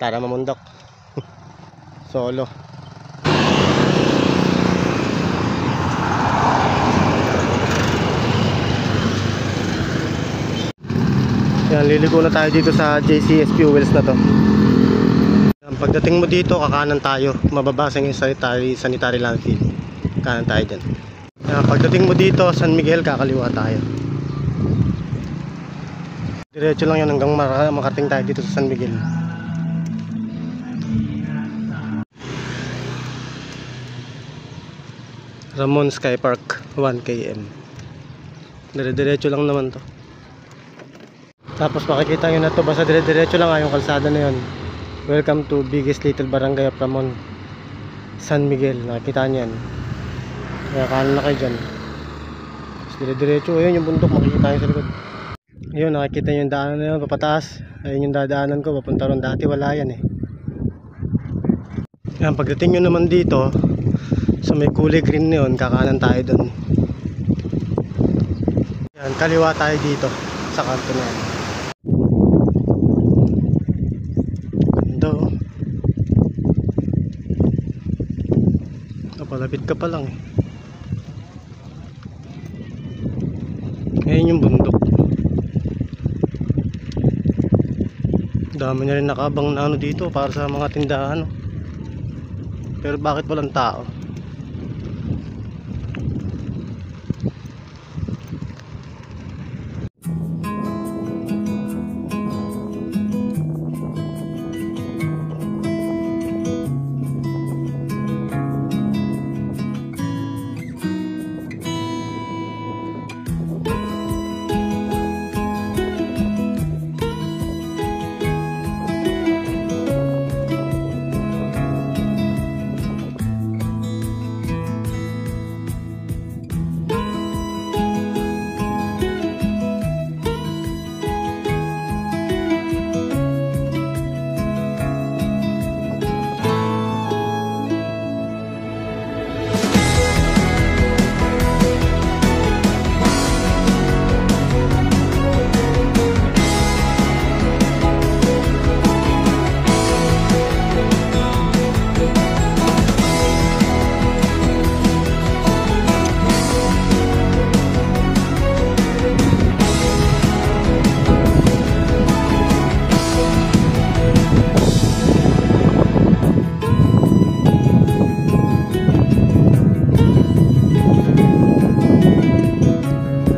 para mamundok. Solo. Yan, liligo na tayo dito sa JCS Fuels na to. Yan, pagdating mo dito, kakanan tayo. Mababasang yung sanitary landfill. Kanan tayo dyan. Yan, pagdating mo dito, San Miguel, kakaliwa tayo. Diretso lang yan hanggang makating tayo dito sa San Miguel. Ramon Sky Park, 1 km. Dire-diretso lang naman to. Tapos makikita nyo na to, basta dire-diretso lang yung kalsada na yun. Welcome to biggest little barangay of Ramon, San Miguel. Nakikita nyo yan. Kaya kanan na kayo dyan. Tapos dire-diretso, ayun yung bundok, makikita nyo sa likod. Ayun, nakikita nyo yung daanan na yun, papataas. Ayun yung dadaanan ko, papunta ron. Dati wala yan eh. Yan, pagdating nyo naman dito, so may kulay green na yun, kakanan tayo dun. Yan, kaliwa tayo dito sa kanto na yan. Ganda oh. Napalapit ka pa lang eh. Ngayon yung bundok. Dami na rin nakabang na ano dito para sa mga tindahan. Pero bakit walang tao?